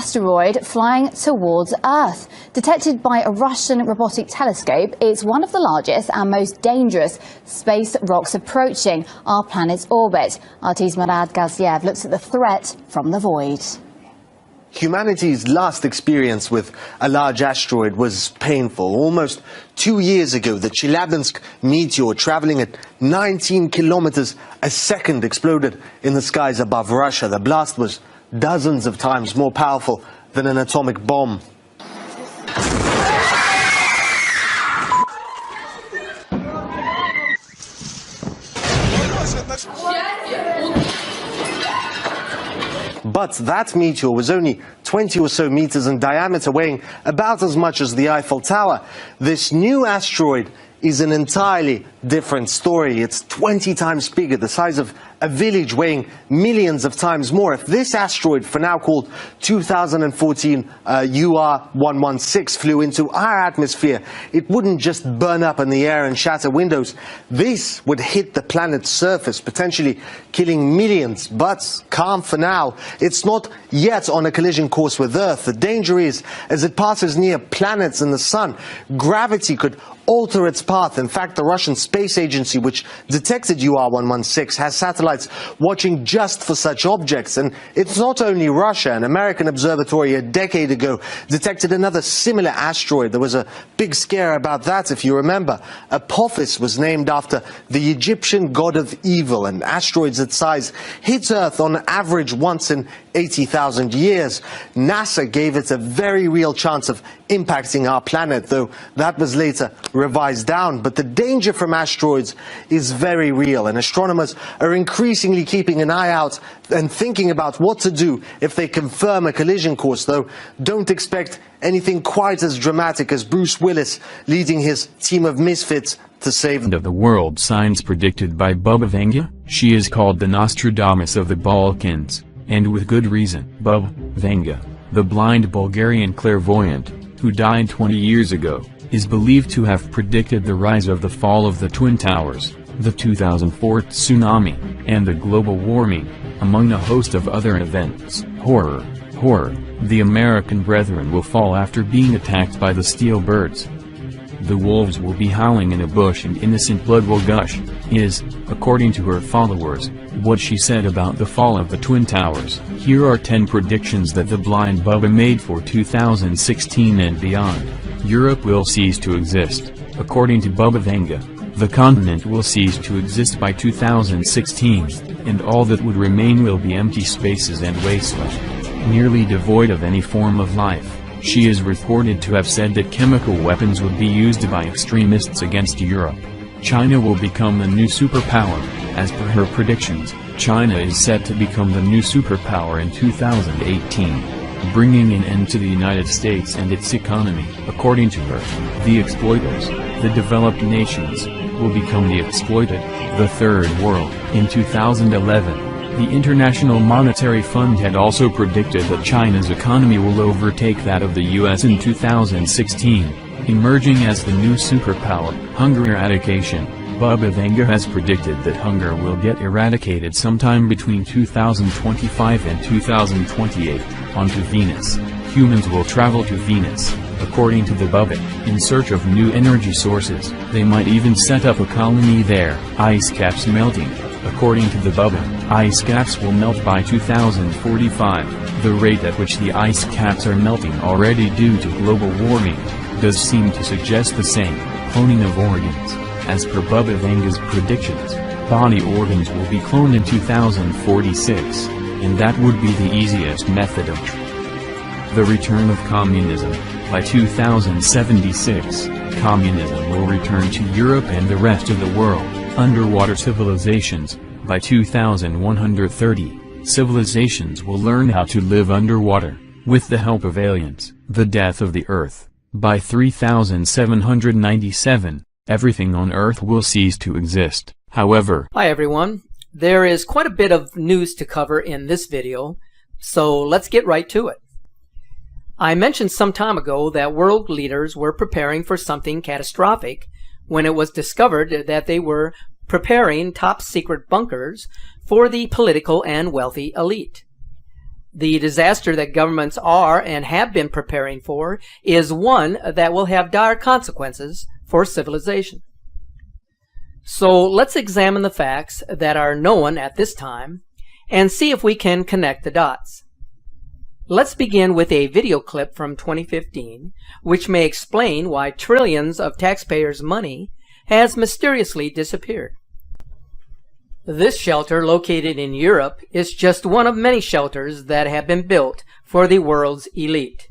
asteroid flying towards Earth. Detected by a Russian robotic telescope, it's one of the largest and most dangerous space rocks approaching our planet's orbit. RT's Murad Gaziev looks at the threat from the void. Humanity's last experience with a large asteroid was painful. Almost 2 years ago, the Chelyabinsk meteor, traveling at 19 kilometers a second, exploded in the skies above Russia. The blast was dozens of times more powerful than an atomic bomb. But that meteor was only 20 or so meters in diameter, weighing about as much as the Eiffel Tower. This new asteroid is an entirely different story. It's 20 times bigger, the size of a village, weighing millions of times more. If this asteroid, for now called 2014 UR116, flew into our atmosphere, it wouldn't just burn up in the air and shatter windows. This would hit the planet's surface, potentially killing millions. But calm for now. It's not yet on a collision course with Earth. The danger is, as it passes near planets and the Sun, gravity could alter its path. In fact, the Russian Space Agency, which detected UR116, has satellites watching just for such objects. And it's not only Russia. An American observatory a decade ago detected another similar asteroid. There was a big scare about that, if you remember. Apophis was named after the Egyptian god of evil, and asteroids its size hit Earth on average once in 80,000 years. NASA gave it a very real chance of impacting our planet, though that was later revised down. But the danger from asteroids is very real, and astronomers are increasingly keeping an eye out and thinking about what to do if they confirm a collision course, though don't expect anything quite as dramatic as Bruce Willis leading his team of misfits to save the world. Signs predicted by Bubba Venga. She is called the Nostradamus of the Balkans, and with good reason. Bubba Venga, the blind Bulgarian clairvoyant, who died 20 years ago, is believed to have predicted the rise of the fall of the Twin Towers, the 2004 tsunami, and the global warming, among a host of other events. Horror, horror, the American brethren will fall after being attacked by the steel birds. The wolves will be howling in a bush and innocent blood will gush, is, according to her followers, what she said about the fall of the Twin Towers. Here are 10 predictions that the blind Bubba made for 2016 and beyond. Europe will cease to exist, according to Bubba Venga. The continent will cease to exist by 2016, and all that would remain will be empty spaces and wasteland, nearly devoid of any form of life. She is reported to have said that chemical weapons would be used by extremists against Europe. China will become the new superpower. As per her predictions, China is set to become the new superpower in 2018, bringing an end to the United States and its economy. According to her, the exploiters, the developed nations, will become the exploited, the third world. In 2011, the International Monetary Fund had also predicted that China's economy will overtake that of the US in 2016, emerging as the new superpower. Hunger eradication. Bubba Venga has predicted that hunger will get eradicated sometime between 2025 and 2028. Onto Venus. Humans will travel to Venus, according to the Bubba, in search of new energy sources. They might even set up a colony there. Ice caps melting. According to the Bubba, ice caps will melt by 2045. The rate at which the ice caps are melting already due to global warming does seem to suggest the same. Cloning of organs. As per Bubba Venga's predictions, body organs will be cloned in 2046, and that would be the easiest method of the return of communism. By 2076, communism will return to Europe and the rest of the world. Underwater civilizations. By 2130, civilizations will learn how to live underwater, with the help of aliens. The death of the Earth. By 3797, everything on Earth will cease to exist. However, hi everyone. There is quite a bit of news to cover in this video, so let's get right to it. I mentioned some time ago that world leaders were preparing for something catastrophic when it was discovered that they were preparing top-secret bunkers for the political and wealthy elite. The disaster that governments are and have been preparing for is one that will have dire consequences for civilization. So let's examine the facts that are known at this time and see if we can connect the dots. Let's begin with a video clip from 2015, which may explain why trillions of taxpayers' money has mysteriously disappeared. This shelter, located in Europe, is just one of many shelters that have been built for the world's elite.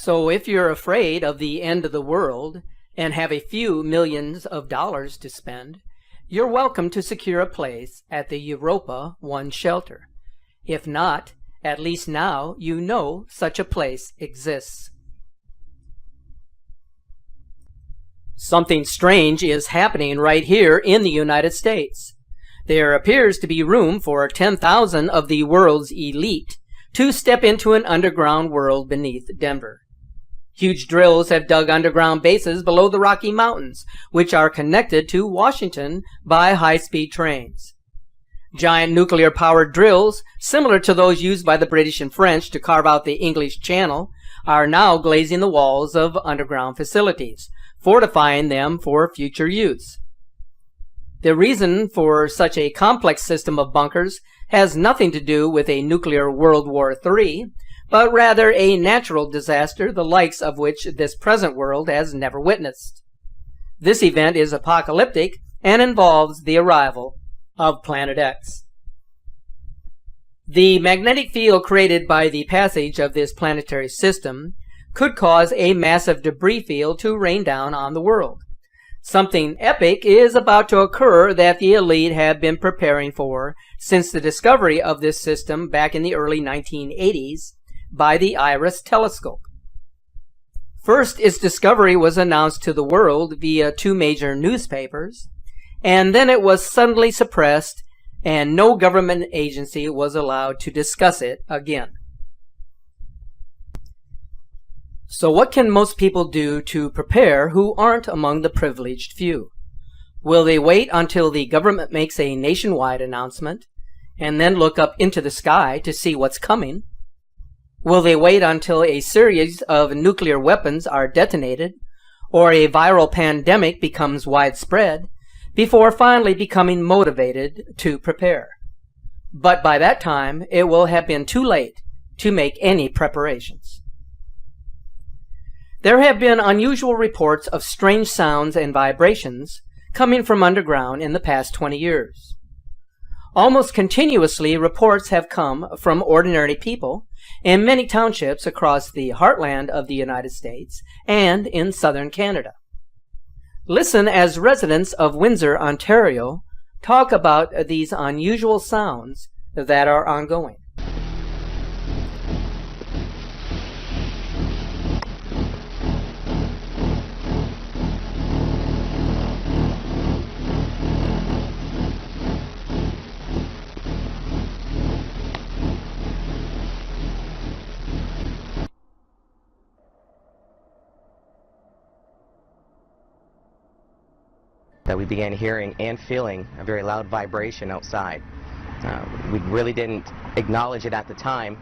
So if you're afraid of the end of the world and have a few millions of dollars to spend, you're welcome to secure a place at the Europa One shelter. If not, at least now you know such a place exists. Something strange is happening right here in the United States. There appears to be room for 10,000 of the world's elite to step into an underground world beneath Denver. Huge drills have dug underground bases below the Rocky Mountains, which are connected to Washington by high-speed trains. Giant nuclear-powered drills, similar to those used by the British and French to carve out the English Channel, are now glazing the walls of underground facilities, fortifying them for future use. The reason for such a complex system of bunkers has nothing to do with a nuclear World War III, but rather a natural disaster the likes of which this present world has never witnessed. This event is apocalyptic and involves the arrival of Planet X. The magnetic field created by the passage of this planetary system could cause a massive debris field to rain down on the world. Something epic is about to occur that the elite have been preparing for since the discovery of this system back in the early 1980s by the IRIS telescope. First, its discovery was announced to the world via 2 major newspapers, and then it was suddenly suppressed and no government agency was allowed to discuss it again. So what can most people do to prepare who aren't among the privileged few? Will they wait until the government makes a nationwide announcement and then look up into the sky to see what's coming? Will they wait until a series of nuclear weapons are detonated or a viral pandemic becomes widespread before finally becoming motivated to prepare? But by that time, it will have been too late to make any preparations. There have been unusual reports of strange sounds and vibrations coming from underground in the past 20 years. Almost continuously, reports have come from ordinary people in many townships across the heartland of the United States and in southern Canada. Listen as residents of Windsor, Ontario, talk about these unusual sounds that are ongoing. That we began hearing and feeling a very loud vibration outside. We really didn't acknowledge it at the time,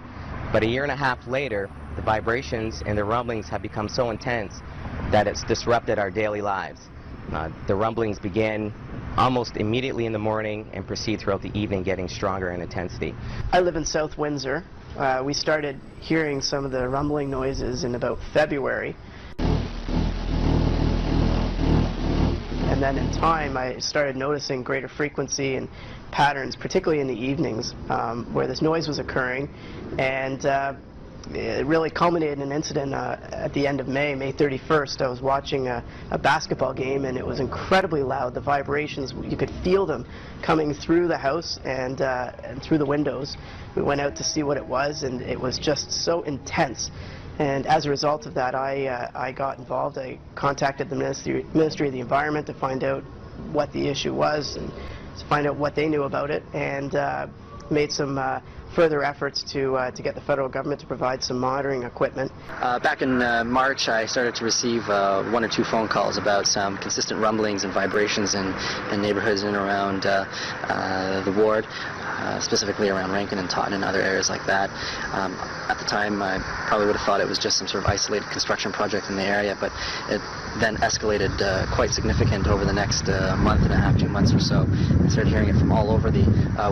but a year and a half later, the vibrations and the rumblings have become so intense that it's disrupted our daily lives. The rumblings began almost immediately in the morning and proceed throughout the evening, getting stronger in intensity. I live in South Windsor. We started hearing some of the rumbling noises in about February. And then in time, I started noticing greater frequency and patterns, particularly in the evenings, where this noise was occurring. And it really culminated in an incident at the end of May 31st. I was watching a basketball game, and it was incredibly loud. The vibrations, you could feel them coming through the house and through the windows. We went out to see what it was, and it was just so intense. And as a result of that, I got involved. I contacted the Ministry of the Environment to find out what the issue was and to find out what they knew about it, and made some further efforts to get the federal government to provide some monitoring equipment. Back in March, I started to receive 1 or 2 phone calls about some consistent rumblings and vibrations in neighborhoods in and around the ward, specifically around Rankin and Taunton and other areas like that. At the time, I probably would have thought it was just some sort of isolated construction project in the area, but it then escalated quite significant over the next month and a half, 2 months or so. I started hearing it from all over the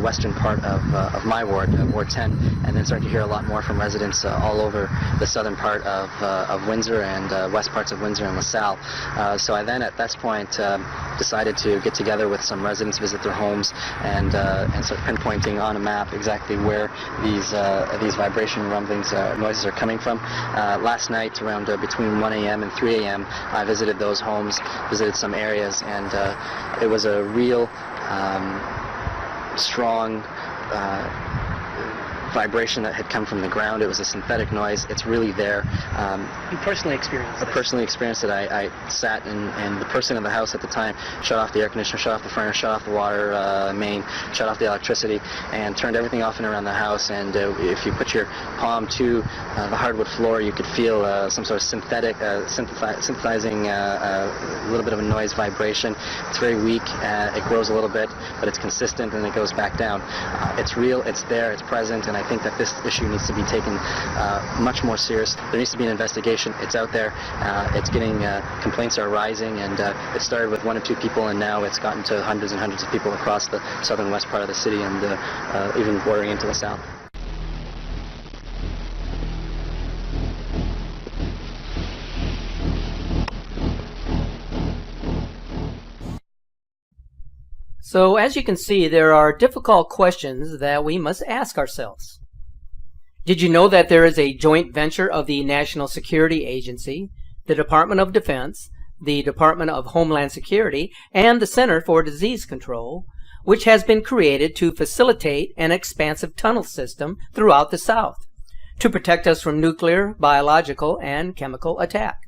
western part of my ward, Ward 10, and then started to hear a lot more from residents all over the southern part of Windsor and west parts of Windsor and LaSalle. So I then, at this point, decided to get together with some residents, visit their homes, and start pinpointing on a map exactly where these vibration rumblings, noises are coming from. Last night, around between 1 a.m. and 3 a.m., I visited those homes, visited some areas, and it was a real strong vibration that had come from the ground. It was a synthetic noise. It's really there. You personally experienced it? I personally experienced it. I sat and the person in the house at the time shut off the air conditioner, shut off the furnace, shut off the water main, shut off the electricity, and turned everything off and around the house. And if you put your palm to the hardwood floor, you could feel some sort of synthetic, synthesizing a little bit of a noise vibration. It's very weak. It grows a little bit, but it's consistent, and it goes back down. It's real. It's there. It's present. And I think that this issue needs to be taken much more serious. There needs to be an investigation. It's out there. It's getting, complaints are rising, and it started with 1 or 2 people, and now it's gotten to hundreds and hundreds of people across the southern west part of the city, and even bordering into the south. So as you can see, there are difficult questions that we must ask ourselves. Did you know that there is a joint venture of the National Security Agency, the Department of Defense, the Department of Homeland Security, and the Center for Disease Control, which has been created to facilitate an expansive tunnel system throughout the South to protect us from nuclear, biological, and chemical attack?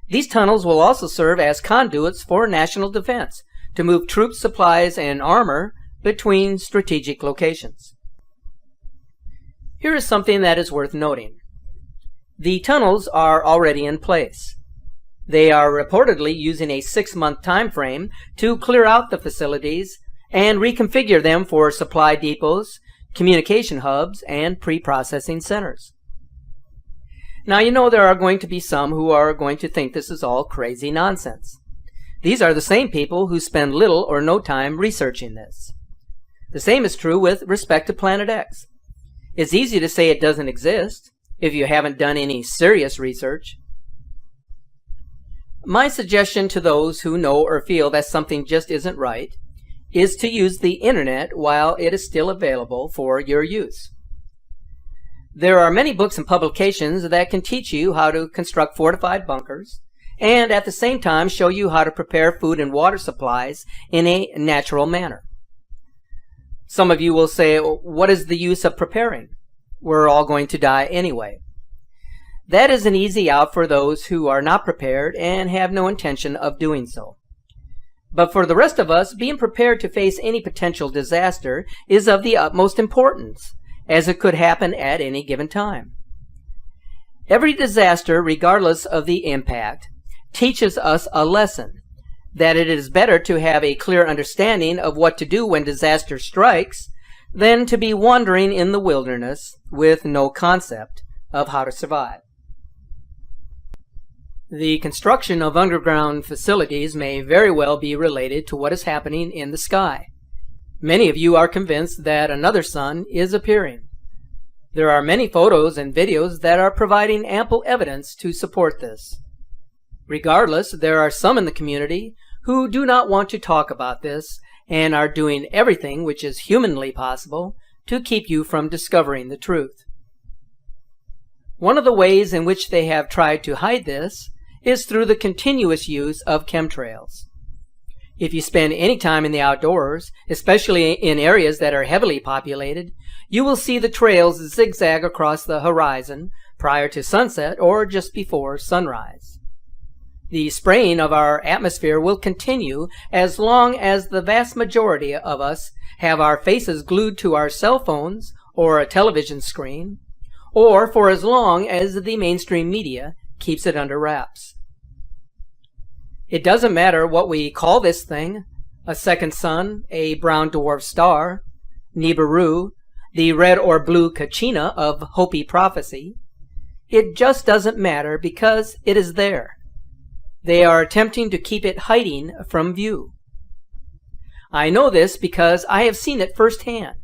These tunnels will also serve as conduits for national defense, to move troops, supplies, and armor between strategic locations. Here is something that is worth noting. The tunnels are already in place. They are reportedly using a 6-month time frame to clear out the facilities and reconfigure them for supply depots, communication hubs, and pre-processing centers. Now, you know there are going to be some who are going to think this is all crazy nonsense. These are the same people who spend little or no time researching this. The same is true with respect to Planet X. It's easy to say it doesn't exist if you haven't done any serious research. My suggestion to those who know or feel that something just isn't right is to use the internet while it is still available for your use. There are many books and publications that can teach you how to construct fortified bunkers and at the same time show you how to prepare food and water supplies in a natural manner. Some of you will say, what is the use of preparing? We're all going to die anyway. That is an easy out for those who are not prepared and have no intention of doing so. But for the rest of us, being prepared to face any potential disaster is of the utmost importance, as it could happen at any given time. Every disaster, regardless of the impact, teaches us a lesson, that it is better to have a clear understanding of what to do when disaster strikes than to be wandering in the wilderness with no concept of how to survive. The construction of underground facilities may very well be related to what is happening in the sky. Many of you are convinced that another sun is appearing. There are many photos and videos that are providing ample evidence to support this. Regardless, there are some in the community who do not want to talk about this and are doing everything which is humanly possible to keep you from discovering the truth. One of the ways in which they have tried to hide this is through the continuous use of chemtrails. If you spend any time in the outdoors, especially in areas that are heavily populated, you will see the trails zigzag across the horizon prior to sunset or just before sunrise. The spraying of our atmosphere will continue as long as the vast majority of us have our faces glued to our cell phones or a television screen, or for as long as the mainstream media keeps it under wraps. It doesn't matter what we call this thing, a second sun, a brown dwarf star, Nibiru, the red or blue Kachina of Hopi prophecy. It just doesn't matter because it is there. They are attempting to keep it hiding from view. I know this because I have seen it firsthand.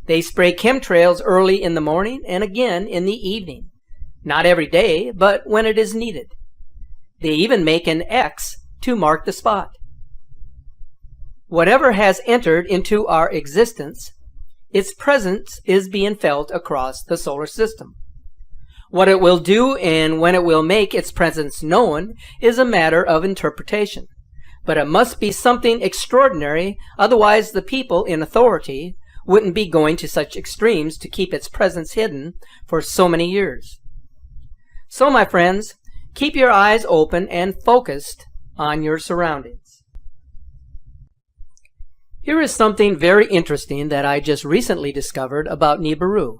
They spray chemtrails early in the morning and again in the evening. Not every day, but when it is needed. They even make an X to mark the spot. Whatever has entered into our existence, its presence is being felt across the solar system. What it will do and when it will make its presence known is a matter of interpretation. But it must be something extraordinary, otherwise the people in authority wouldn't be going to such extremes to keep its presence hidden for so many years. So, my friends, keep your eyes open and focused on your surroundings. Here is something very interesting that I just recently discovered about Nibiru,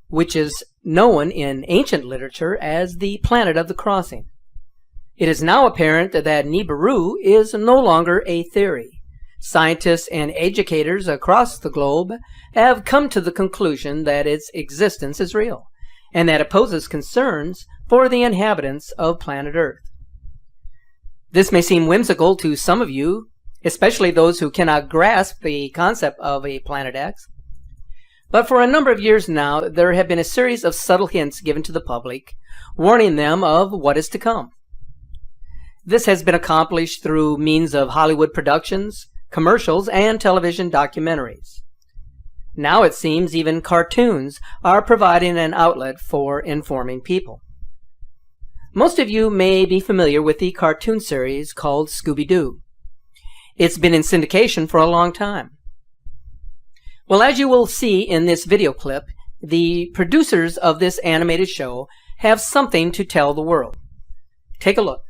which is known in ancient literature as the planet of the crossing. It is now apparent that Nibiru is no longer a theory. Scientists and educators across the globe have come to the conclusion that its existence is real, and that it poses concerns for the inhabitants of planet Earth. This may seem whimsical to some of you, especially those who cannot grasp the concept of a Planet X. But for a number of years now, there have been a series of subtle hints given to the public, warning them of what is to come. This has been accomplished through means of Hollywood productions, commercials, and television documentaries. Now it seems even cartoons are providing an outlet for informing people. Most of you may be familiar with the cartoon series called Scooby-Doo. It's been in syndication for a long time. Well, as you will see in this video clip, the producers of this animated show have something to tell the world. Take a look.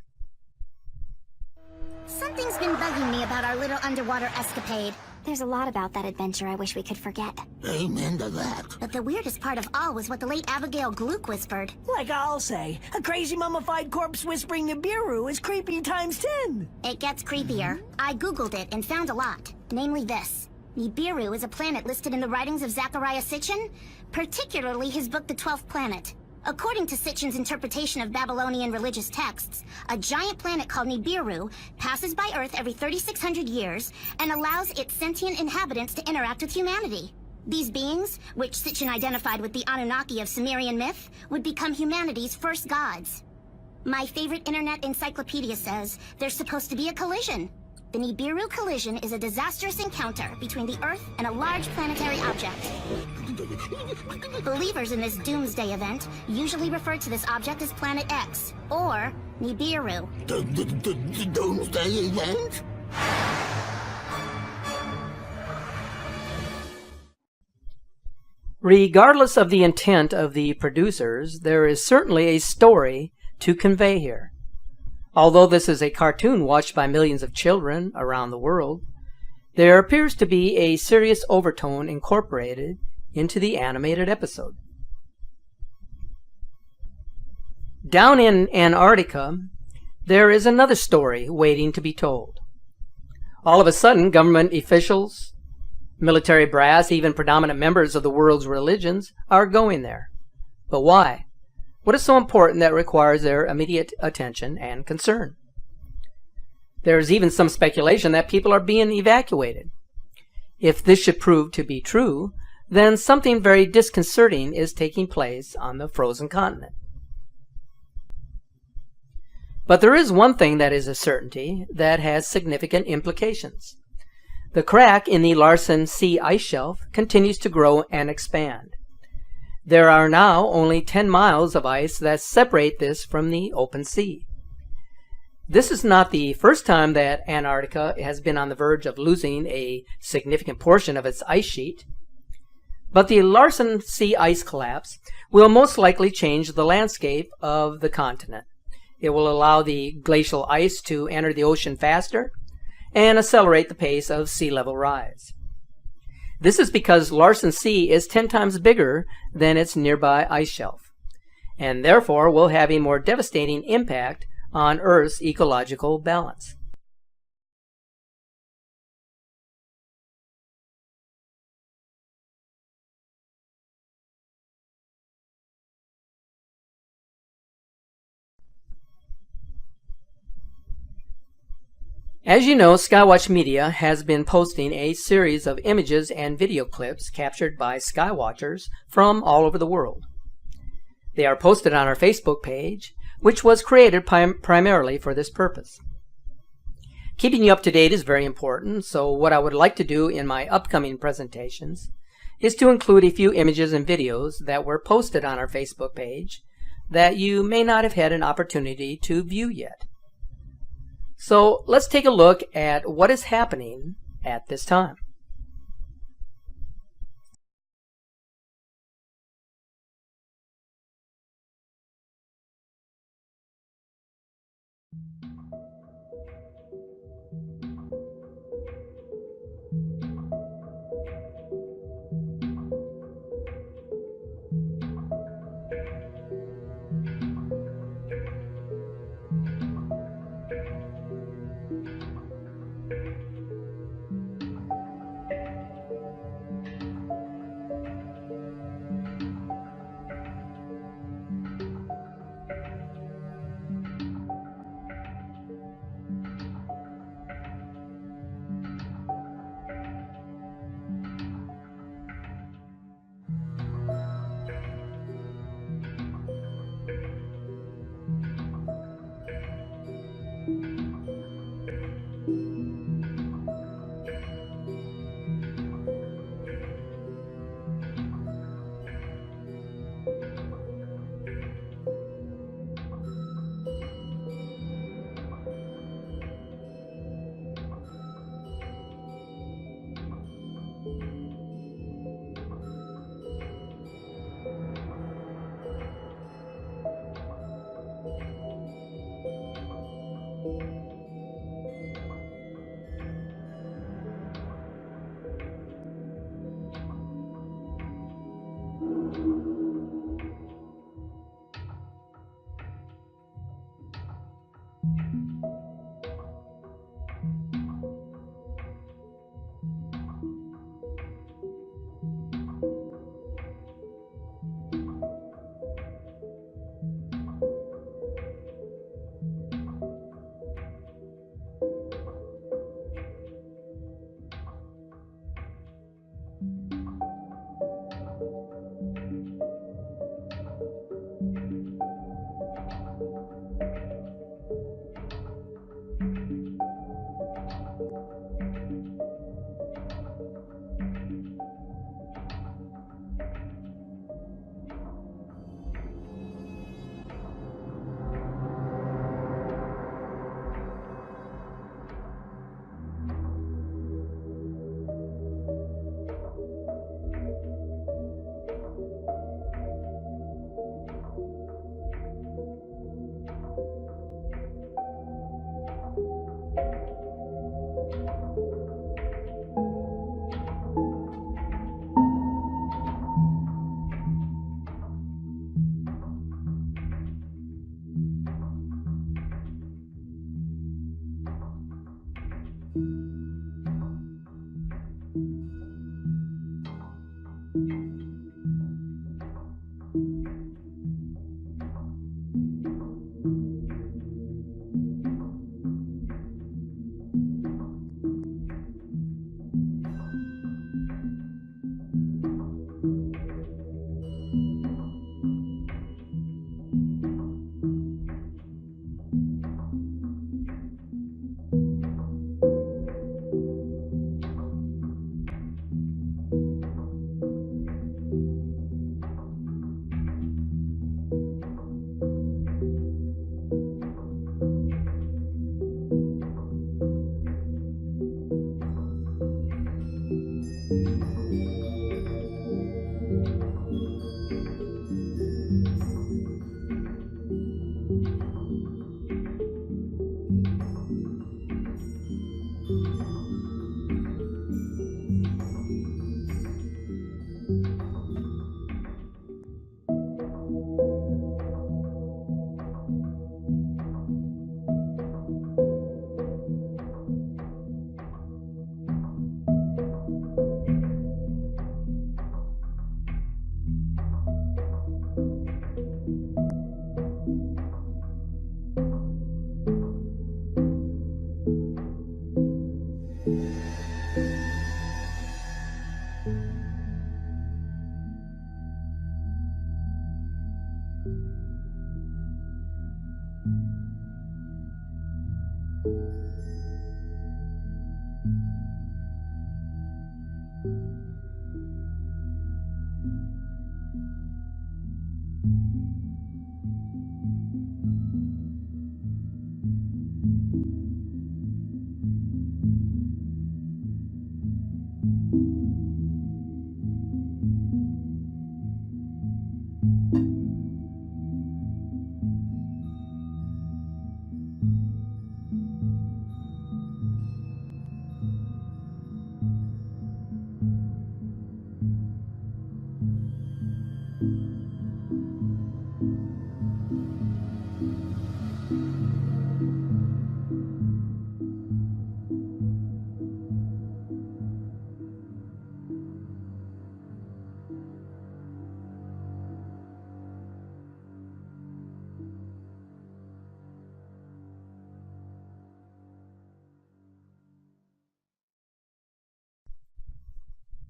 Something's been bugging me about our little underwater escapade. There's a lot about that adventure I wish we could forget. Amen to that. But the weirdest part of all was what the late Abigail Gluck whispered. Like I'll say, a crazy mummified corpse whispering Nibiru is creepy times 10. It gets creepier. I googled it and found a lot. Namely this. Nibiru is a planet listed in the writings of Zechariah Sitchin, particularly his book The 12th Planet. According to Sitchin's interpretation of Babylonian religious texts, a giant planet called Nibiru passes by Earth every 3,600 years and allows its sentient inhabitants to interact with humanity. These beings, which Sitchin identified with the Anunnaki of Sumerian myth, would become humanity's first gods. My favorite internet encyclopedia says there's supposed to be a collision. The Nibiru collision is a disastrous encounter between the Earth and a large planetary object. Believers in this doomsday event usually refer to this object as Planet X, or Nibiru. The doomsday event? Regardless of the intent of the producers, there is certainly a story to convey here. Although this is a cartoon watched by millions of children around the world, there appears to be a serious overtone incorporated into the animated episode. Down in Antarctica, there is another story waiting to be told. All of a sudden, government officials, military brass, even predominant members of the world's religions are going there. But why? What is so important that requires their immediate attention and concern? There is even some speculation that people are being evacuated. If this should prove to be true, then something very disconcerting is taking place on the frozen continent. But there is one thing that is a certainty that has significant implications. The crack in the Larsen C ice shelf continues to grow and expand. There are now only 10 miles of ice that separate this from the open sea. This is not the first time that Antarctica has been on the verge of losing a significant portion of its ice sheet. But the Larsen C ice collapse will most likely change the landscape of the continent. It will allow the glacial ice to enter the ocean faster and accelerate the pace of sea level rise. This is because Larsen C is 10 times bigger than its nearby ice shelf, and therefore will have a more devastating impact on Earth's ecological balance. As you know, Skywatch Media has been posting a series of images and video clips captured by skywatchers from all over the world. They are posted on our Facebook page, which was created primarily for this purpose. Keeping you up to date is very important, so what I would like to do in my upcoming presentations is to include a few images and videos that were posted on our Facebook page that you may not have had an opportunity to view yet. So let's take a look at what is happening at this time.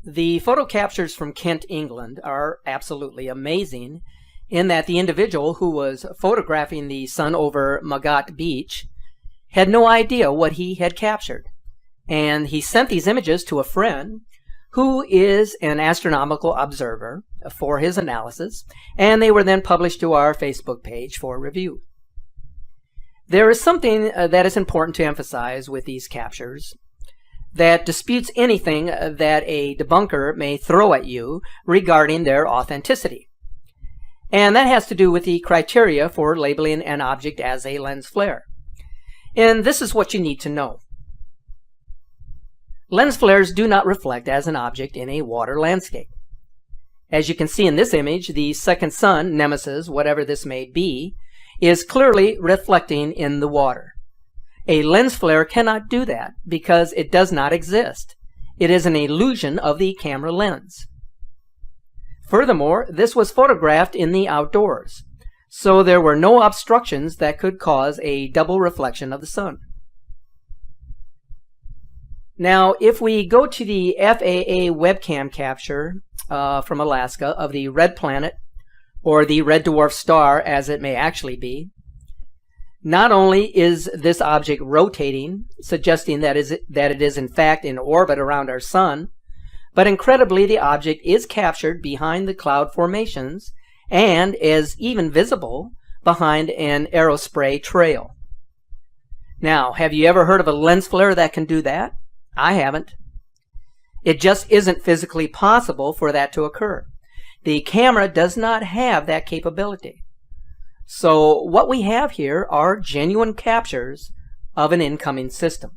The photo captures from Kent, England are absolutely amazing in that the individual who was photographing the sun over Magat Beach had no idea what he had captured. And he sent these images to a friend who is an astronomical observer for his analysis, and they were then published to our Facebook page for review. There is something that is important to emphasize with these captures that disputes anything that a debunker may throw at you regarding their authenticity. And that has to do with the criteria for labeling an object as a lens flare. And this is what you need to know. Lens flares do not reflect as an object in a water landscape. As you can see in this image, the second sun, Nemesis, whatever this may be, is clearly reflecting in the water. A lens flare cannot do that because it does not exist. It is an illusion of the camera lens. Furthermore, this was photographed in the outdoors, so there were no obstructions that could cause a double reflection of the sun. Now, if we go to the FAA webcam capture from Alaska of the red planet, or the red dwarf star as it may actually be, not only is this object rotating, suggesting that it is in fact in orbit around our sun, but incredibly the object is captured behind the cloud formations and is even visible behind an aerospray trail. Now, have you ever heard of a lens flare that can do that? I haven't. It just isn't physically possible for that to occur. The camera does not have that capability. So what we have here are genuine captures of an incoming system.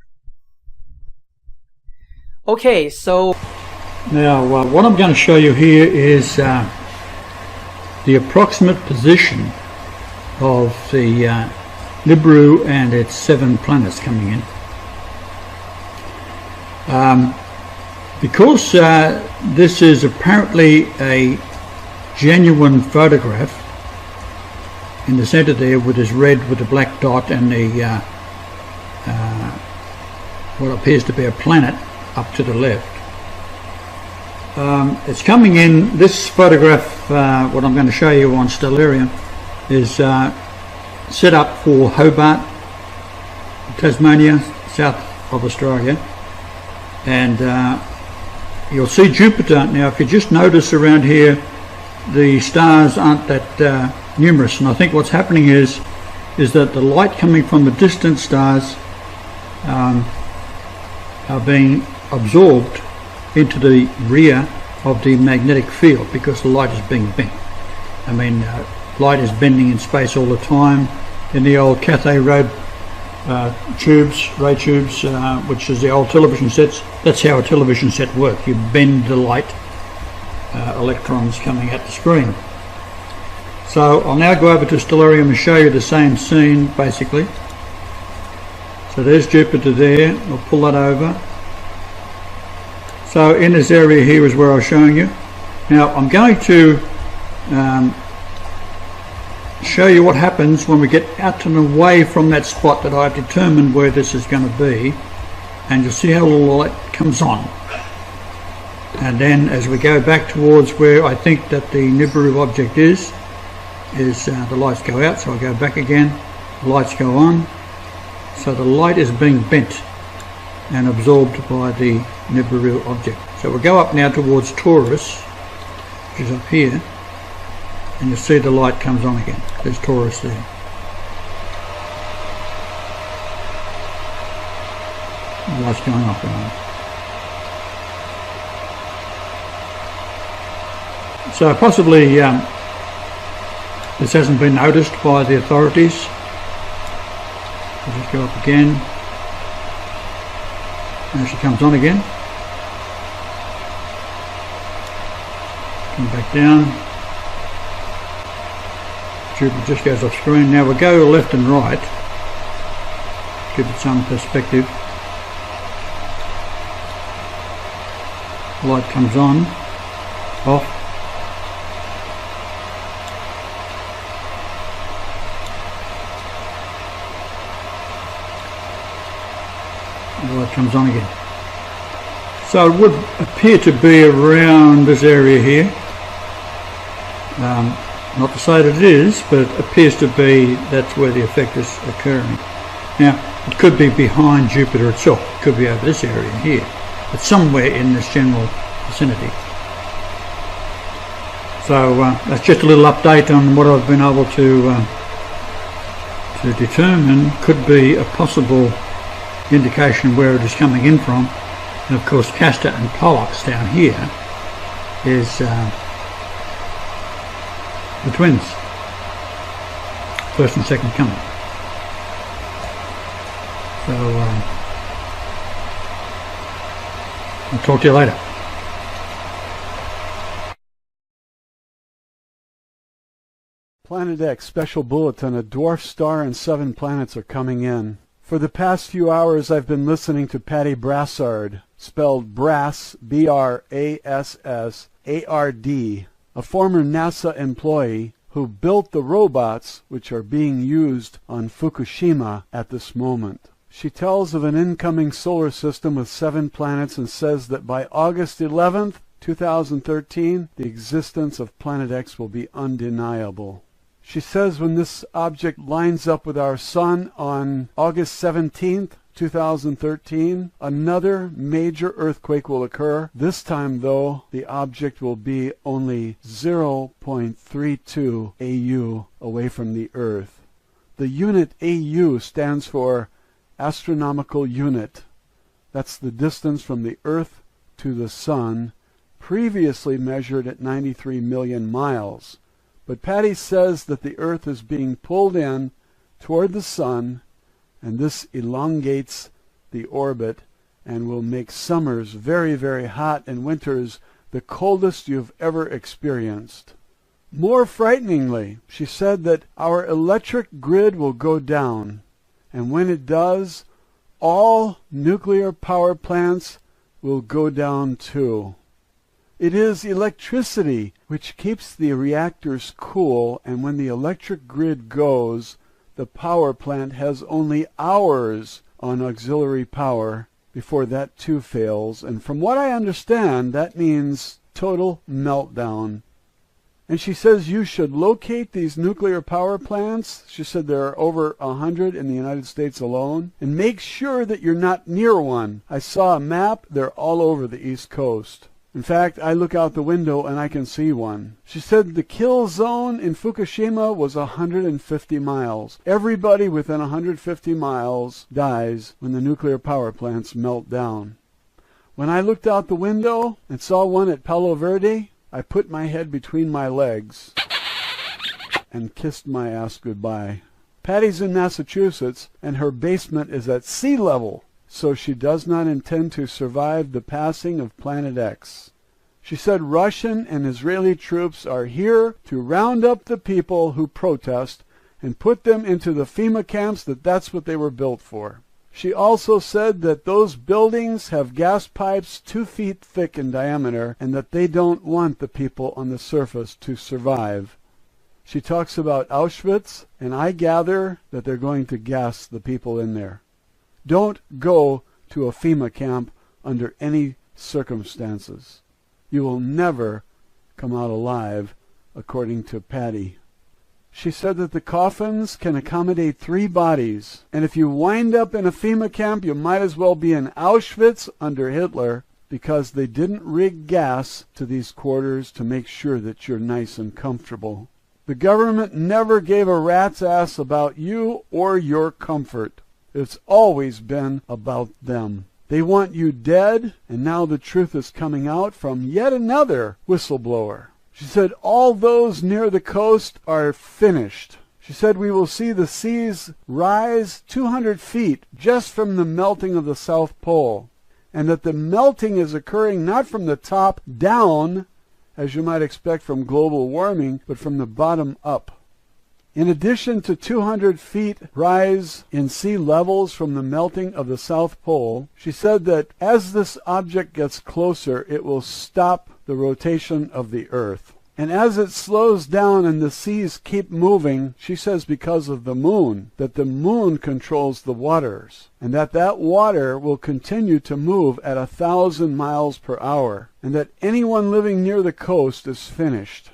Okay, so now what I'm going to show you here is the approximate position of the Nibiru and its 7 planets coming in. Because this is apparently a genuine photograph, in the center there with this red with the black dot and the what appears to be a planet up to the left. It's coming in, this photograph, what I'm going to show you on Stellarium, is set up for Hobart, Tasmania, south of Australia, and you'll see Jupiter. Now if you just notice around here, the stars aren't that numerous, and I think what's happening is that the light coming from the distant stars are being absorbed into the rear of the magnetic field because the light is being bent. I mean, light is bending in space all the time. In the old Cathay ray tubes, which is the old television sets, that's how a television set works. You bend the light electrons coming at the screen. So I'll now go over to Stellarium and show you the same scene basically. So there's Jupiter there, I'll pull that over. So in this area here is where I was showing you. Now I'm going to show you what happens when we get out and away from that spot that I've determined where this is going to be, and you'll see how the light comes on. And then as we go back towards where I think that the Nibiru object is the lights go out, so I go back again, the lights go on. So the light is being bent and absorbed by the Nibiru object. So we'll go up now towards Taurus, which is up here, and you'll see the light comes on again. There's Taurus there. The light's going off and on. So possibly this hasn't been noticed by the authorities. I'll just go up again. Now she comes on again. Come back down. Jupiter just goes off screen. Now we'll go left and right. Give it some perspective. Light comes on, off. The light comes on again. So it would appear to be around this area here. Not to say that it is, but it appears to be that's where the effect is occurring. Now, it could be behind Jupiter itself. It could be over this area here, but somewhere in this general vicinity. So that's just a little update on what I've been able to determine could be a possible indication where it is coming in from. And of course Castor and Pollux down here is the twins, first and second coming. So I'll talk to you later. Planet X Special Bulletin: a dwarf star and 7 planets are coming in. For the past few hours I've been listening to Patty Brassard, spelled Brass, B-R-A-S-S-A-R-D, a former NASA employee who built the robots which are being used on Fukushima at this moment. She tells of an incoming solar system with 7 planets and says that by August 11th, 2013, the existence of Planet X will be undeniable. She says when this object lines up with our Sun on August 17th, 2013, another major earthquake will occur. This time, though, the object will be only 0.32 AU away from the Earth. The unit AU stands for astronomical unit. That's the distance from the Earth to the Sun, previously measured at 93 million miles. But Patty says that the Earth is being pulled in toward the Sun, and this elongates the orbit and will make summers very, very hot and winters the coldest you've ever experienced. More frighteningly, she said that our electric grid will go down, and when it does, all nuclear power plants will go down too. It is electricity which keeps the reactors cool, and when the electric grid goes, the power plant has only hours on auxiliary power before that too fails, and from what I understand, that means total meltdown. And she says you should locate these nuclear power plants. She said there are over 100 in the United States alone, and make sure that you're not near one. I saw a map. They're all over the East Coast. In fact, I look out the window and I can see one. She said the kill zone in Fukushima was 150 miles. Everybody within 150 miles dies when the nuclear power plants melt down. When I looked out the window and saw one at Palo Verde, I put my head between my legs and kissed my ass goodbye. Patty's in Massachusetts, and her basement is at sea level, so she does not intend to survive the passing of Planet X. She said Russian and Israeli troops are here to round up the people who protest and put them into the FEMA camps, that's what they were built for. She also said that those buildings have gas pipes 2 feet thick in diameter and that they don't want the people on the surface to survive. She talks about Auschwitz, and I gather that they're going to gas the people in there. Don't go to a FEMA camp under any circumstances. You will never come out alive, according to Patty. She said that the coffins can accommodate 3 bodies, and if you wind up in a FEMA camp, you might as well be in Auschwitz under Hitler, because they didn't rig gas to these quarters to make sure that you're nice and comfortable. The government never gave a rat's ass about you or your comfort. It's always been about them. They want you dead, and now the truth is coming out from yet another whistleblower. She said all those near the coast are finished. She said we will see the seas rise 200 feet just from the melting of the South Pole, and that the melting is occurring not from the top down, as you might expect from global warming, but from the bottom up. In addition to 200 feet rise in sea levels from the melting of the South Pole, she said that as this object gets closer, it will stop the rotation of the Earth. And as it slows down and the seas keep moving, she says because of the moon, that the moon controls the waters, and that water will continue to move at 1,000 miles per hour, and that anyone living near the coast is finished.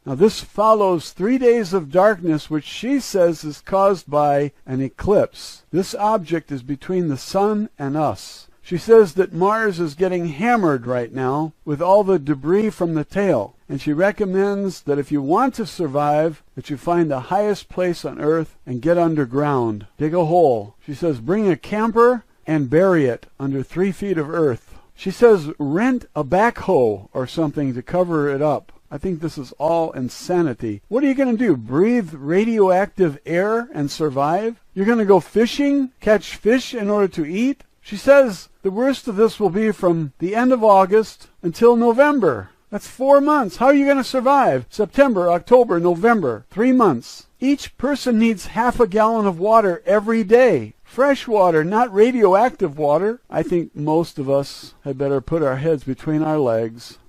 Now this follows 3 days of darkness, which she says is caused by an eclipse. This object is between the sun and us. She says that Mars is getting hammered right now with all the debris from the tail, and she recommends that if you want to survive, that you find the highest place on Earth and get underground. Dig a hole. She says bring a camper and bury it under 3 feet of earth. She says rent a backhoe or something to cover it up. I think this is all insanity. What are you going to do? Breathe radioactive air and survive? You're going to go fishing? Catch fish in order to eat? She says the worst of this will be from the end of August until November. That's 4 months. How are you going to survive? September, October, November. 3 months. Each person needs half a gallon of water every day. Fresh water, not radioactive water. I think most of us had better put our heads between our legs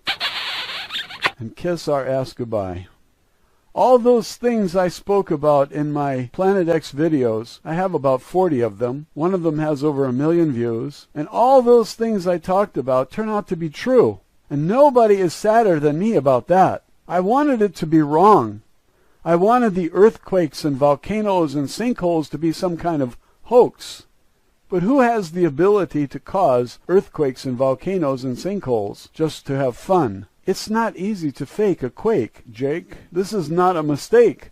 and kiss our ass goodbye. All those things I spoke about in my Planet X videos, I have about 40 of them. One of them has over 1 million views. And all those things I talked about turn out to be true. And nobody is sadder than me about that. I wanted it to be wrong. I wanted the earthquakes and volcanoes and sinkholes to be some kind of hoax. But who has the ability to cause earthquakes and volcanoes and sinkholes just to have fun? It's not easy to fake a quake, Jake. This is not a mistake.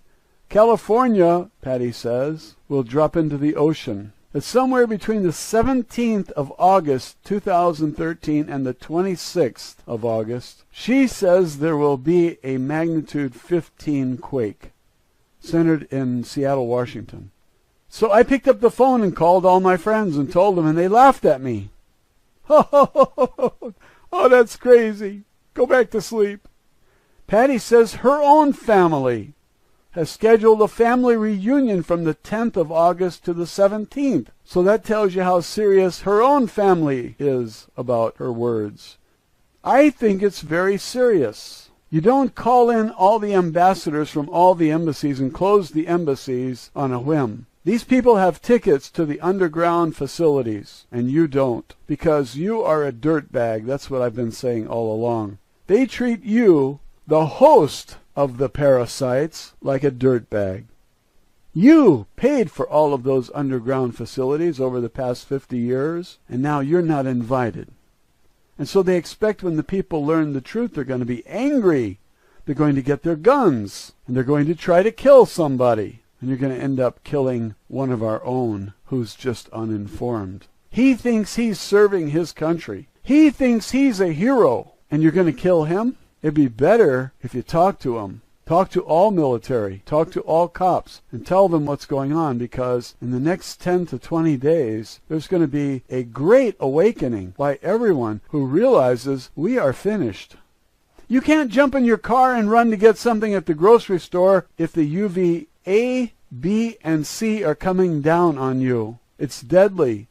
California, Patty says, will drop into the ocean. It's somewhere between the 17th of August, 2013, and the 26th of August. She says there will be a magnitude 15 quake, centered in Seattle, Washington. So I picked up the phone and called all my friends and told them, and they laughed at me. Oh, that's crazy. Go back to sleep. Patty says her own family has scheduled a family reunion from the 10th of August to the 17th. So that tells you how serious her own family is about her words. I think it's very serious. You don't call in all the ambassadors from all the embassies and close the embassies on a whim. These people have tickets to the underground facilities, and you don't, because you are a dirtbag. That's what I've been saying all along. They treat you, the host of the parasites, like a dirtbag. You paid for all of those underground facilities over the past 50 years, and now you're not invited. And so they expect when the people learn the truth, they're going to be angry. They're going to get their guns, and they're going to try to kill somebody. And you're going to end up killing one of our own who's just uninformed. He thinks he's serving his country. He thinks he's a hero. And you're going to kill him? It'd be better if you talk to him. Talk to all military. Talk to all cops. And tell them what's going on, because in the next 10 to 20 days, there's going to be a great awakening by everyone who realizes we are finished. You can't jump in your car and run to get something at the grocery store if the UV A, B, and C are coming down on you. It's deadly.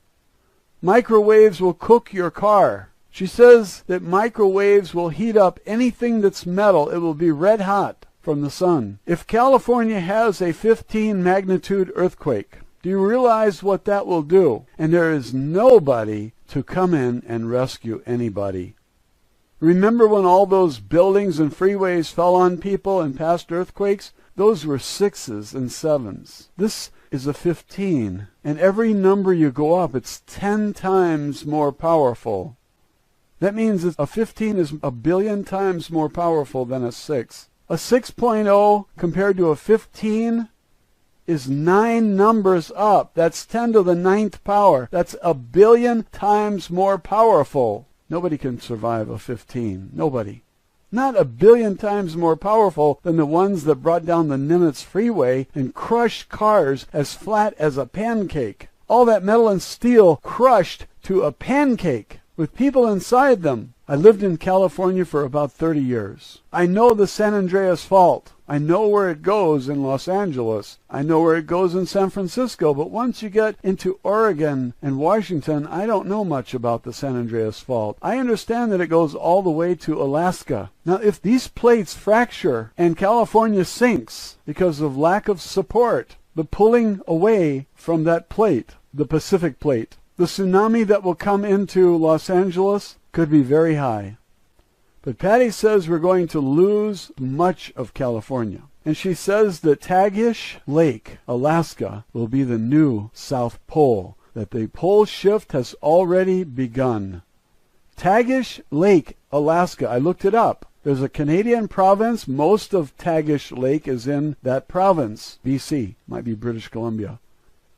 Microwaves will cook your car. She says that microwaves will heat up anything that's metal. It will be red hot from the sun. If California has a 15 magnitude earthquake, do you realize what that will do? And there is nobody to come in and rescue anybody. Remember when all those buildings and freeways fell on people in past earthquakes? Those were 6s and 7s. This is a 15. And every number you go up, it's 10 times more powerful. That means that a 15 is a billion times more powerful than a 6. A 6.0 compared to a 15 is 9 numbers up. That's 10 to the 9th power. That's a billion times more powerful. Nobody can survive a 15. Nobody. Not a billion times more powerful than the ones that brought down the Nimitz freeway and crushed cars as flat as a pancake. All that metal and steel crushed to a pancake with people inside them. I lived in California for about 30 years. I know the San Andreas Fault. I know where it goes in Los Angeles. I know where it goes in San Francisco. But once you get into Oregon and Washington, I don't know much about the San Andreas Fault. I understand that it goes all the way to Alaska. Now, if these plates fracture and California sinks because of lack of support, the pulling away from that plate, the Pacific plate, the tsunami that will come into Los Angeles could be very high. But Patty says we're going to lose much of California. And she says that Tagish Lake, Alaska, will be the new South Pole, that the pole shift has already begun. Tagish Lake, Alaska, I looked it up. There's a Canadian province. Most of Tagish Lake is in that province, BC, might be British Columbia.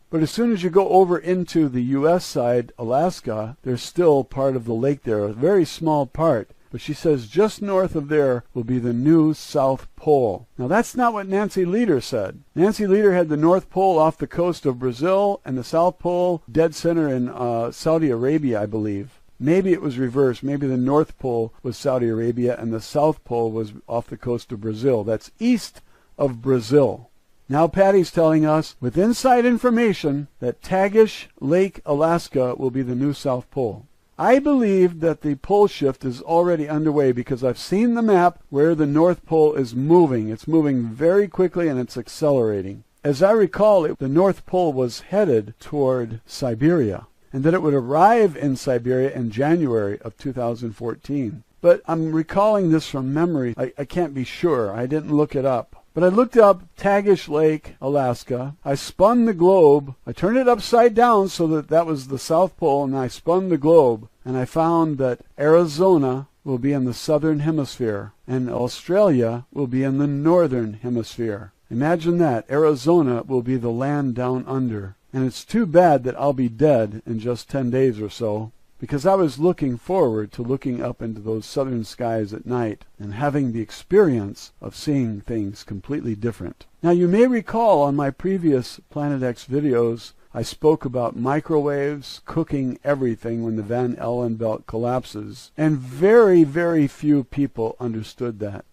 But as soon as you go over into the U.S. side, Alaska, there's still part of the lake there, a very small part. But she says just north of there will be the new South Pole. Now that's not what Nancy Lieder said. Nancy Lieder had the North Pole off the coast of Brazil and the South Pole dead center in Saudi Arabia, I believe. Maybe it was reversed. Maybe the North Pole was Saudi Arabia and the South Pole was off the coast of Brazil. That's east of Brazil. Now Patty's telling us, with inside information, that Tagish Lake, Alaska, will be the new South Pole. I believe that the pole shift is already underway because I've seen the map where the North Pole is moving. It's moving very quickly and it's accelerating. As I recall, the North Pole was headed toward Siberia, and that it would arrive in Siberia in January of 2014. But I'm recalling this from memory. I can't be sure. I didn't look it up. But I looked up Tagish Lake, Alaska. I spun the globe. I turned it upside down so that that was the South Pole, and I spun the globe. And I found that Arizona will be in the southern hemisphere, and Australia will be in the northern hemisphere. Imagine that. Arizona will be the land down under. And it's too bad that I'll be dead in just 10 days or so, because I was looking forward to looking up into those southern skies at night and having the experience of seeing things completely different. Now you may recall on my previous Planet X videos I spoke about microwaves cooking everything when the Van Allen belt collapses, and very, very few people understood that.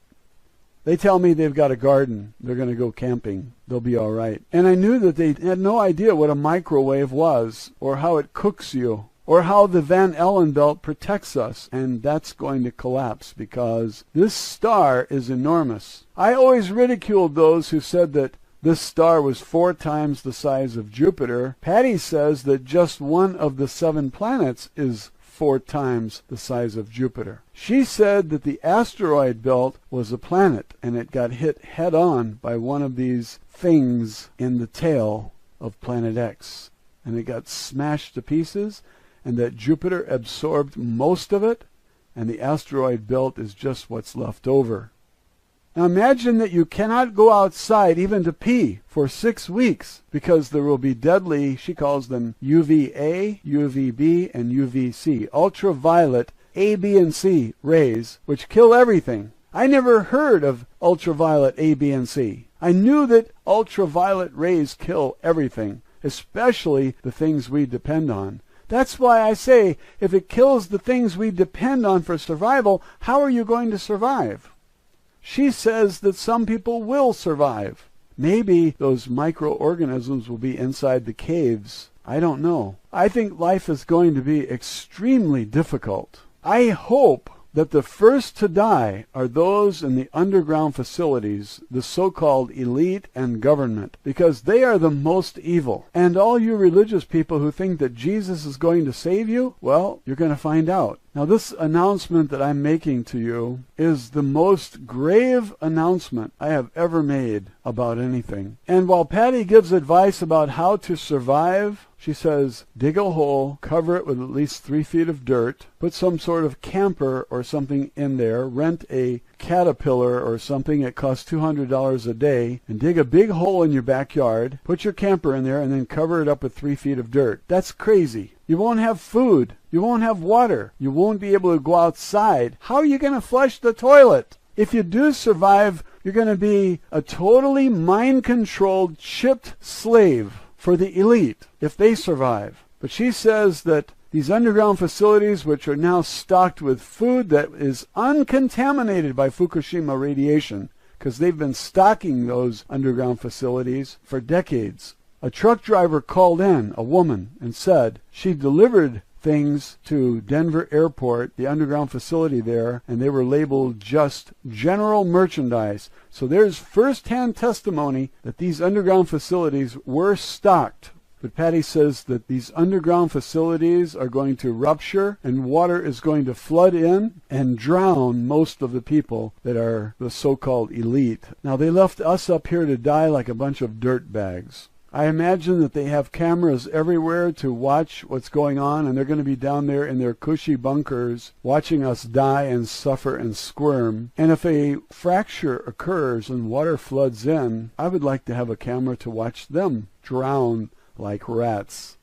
They tell me they've got a garden. They're going to go camping. They'll be all right. And I knew that they had no idea what a microwave was, or how it cooks you, or how the Van Allen belt protects us. And that's going to collapse because this star is enormous. I always ridiculed those who said that this star was 4 times the size of Jupiter. Patty says that just one of the 7 planets is 4 times the size of Jupiter. She said that the asteroid belt was a planet and it got hit head on by one of these things in the tail of Planet X. And it got smashed to pieces, and that Jupiter absorbed most of it, and the asteroid belt is just what's left over. Now imagine that you cannot go outside even to pee for 6 weeks because there will be deadly, she calls them UVA, UVB, and UVC, ultraviolet A, B, and C rays, which kill everything. I never heard of ultraviolet A, B, and C. I knew that ultraviolet rays kill everything, especially the things we depend on. That's why I say, if it kills the things we depend on for survival, how are you going to survive? She says that some people will survive. Maybe those microorganisms will be inside the caves. I don't know. I think life is going to be extremely difficult. I hope that the first to die are those in the underground facilities, the so-called elite and government, because they are the most evil. And all you religious people who think that Jesus is going to save you, well, you're going to find out. Now, this announcement that I'm making to you is the most grave announcement I have ever made about anything. And while Patty gives advice about how to survive, she says, dig a hole, cover it with at least 3 feet of dirt, put some sort of camper or something in there, rent a Caterpillar or something, it costs $200 a day, and dig a big hole in your backyard, put your camper in there, and then cover it up with 3 feet of dirt. That's crazy. You won't have food. You won't have water. You won't be able to go outside. How are you going to flush the toilet? If you do survive, you're going to be a totally mind-controlled, chipped slave for the elite if they survive. But she says that these underground facilities, which are now stocked with food that is uncontaminated by Fukushima radiation, because they've been stocking those underground facilities for decades. A truck driver called in, a woman, and said she delivered things to Denver Airport, the underground facility there, and they were labeled just general merchandise. So there's first-hand testimony that these underground facilities were stocked. But Patty says that these underground facilities are going to rupture and water is going to flood in and drown most of the people that are the so-called elite. Now, they left us up here to die like a bunch of dirt bags. I imagine that they have cameras everywhere to watch what's going on, and they're going to be down there in their cushy bunkers watching us die and suffer and squirm. And if a fracture occurs and water floods in, I would like to have a camera to watch them drown like rats.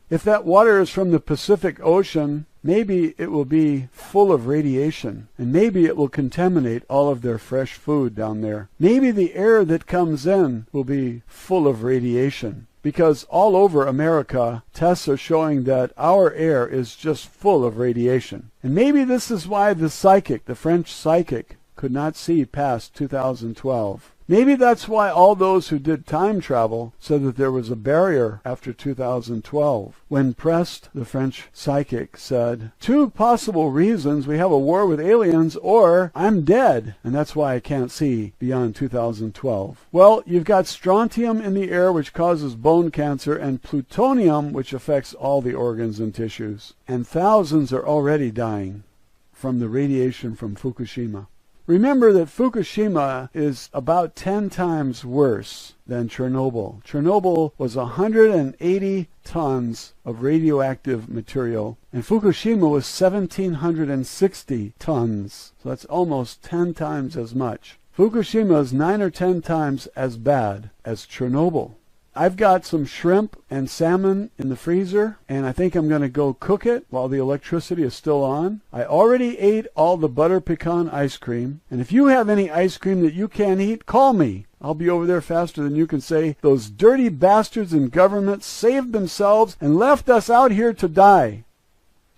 If that water is from the Pacific Ocean, maybe it will be full of radiation, and maybe it will contaminate all of their fresh food down there. Maybe the air that comes in will be full of radiation, because all over America, tests are showing that our air is just full of radiation. And maybe this is why the psychic, the French psychic, could not see past 2012. Maybe that's why all those who did time travel said that there was a barrier after 2012. When pressed, the French psychic said, 2 possible reasons: we have a war with aliens, or I'm dead, and that's why I can't see beyond 2012. Well, you've got strontium in the air, which causes bone cancer, and plutonium, which affects all the organs and tissues. And thousands are already dying from the radiation from Fukushima. Remember that Fukushima is about 10 times worse than Chernobyl. Chernobyl was 180 tons of radioactive material, and Fukushima was 1,760 tons. So that's almost 10 times as much. Fukushima is 9 or 10 times as bad as Chernobyl. I've got some shrimp and salmon in the freezer, and I think I'm going to go cook it while the electricity is still on. I already ate all the butter pecan ice cream, and if you have any ice cream that you can't eat, call me. I'll be over there faster than you can say, those dirty bastards in government saved themselves and left us out here to die.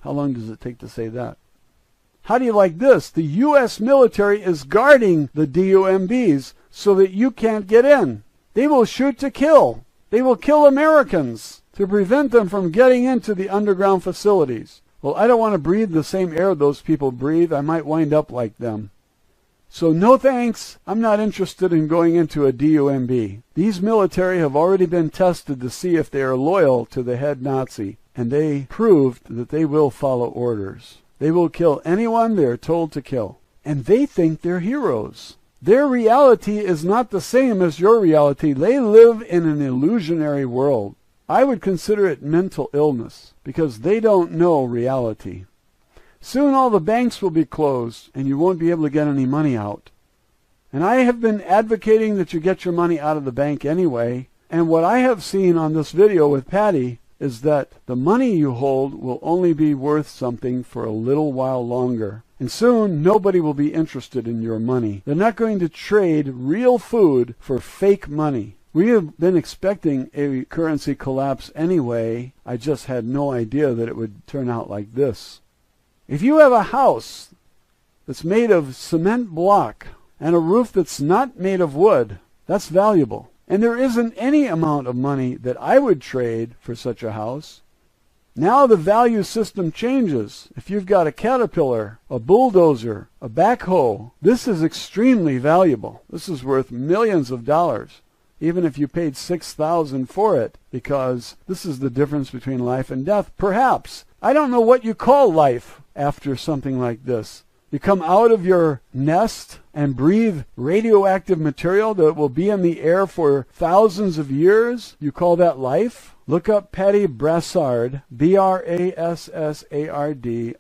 How long does it take to say that? How do you like this? The U.S. military is guarding the DUMBs so that you can't get in. They will shoot to kill. They will kill Americans to prevent them from getting into the underground facilities. Well, I don't want to breathe the same air those people breathe. I might wind up like them. So no thanks. I'm not interested in going into a DUMB. These military have already been tested to see if they are loyal to the head Nazi, and they proved that they will follow orders. They will kill anyone they are told to kill. And they think they're heroes. Their reality is not the same as your reality. They live in an illusionary world. I would consider it mental illness, because they don't know reality. Soon all the banks will be closed, and you won't be able to get any money out. And I have been advocating that you get your money out of the bank anyway, and what I have seen on this video with Patty is that the money you hold will only be worth something for a little while longer. And soon, nobody will be interested in your money. They're not going to trade real food for fake money. We have been expecting a currency collapse anyway. I just had no idea that it would turn out like this. If you have a house that's made of cement block and a roof that's not made of wood, that's valuable. And there isn't any amount of money that I would trade for such a house. Now the value system changes. If you've got a caterpillar, a bulldozer, a backhoe, this is extremely valuable. This is worth millions of dollars, even if you paid $6,000 for it, because this is the difference between life and death. Perhaps. I don't know what you call life after something like this. You come out of your nest and breathe radioactive material that will be in the air for thousands of years. You call that life? Look up Patty Brassard, B-R-A-S-S-A-R-D,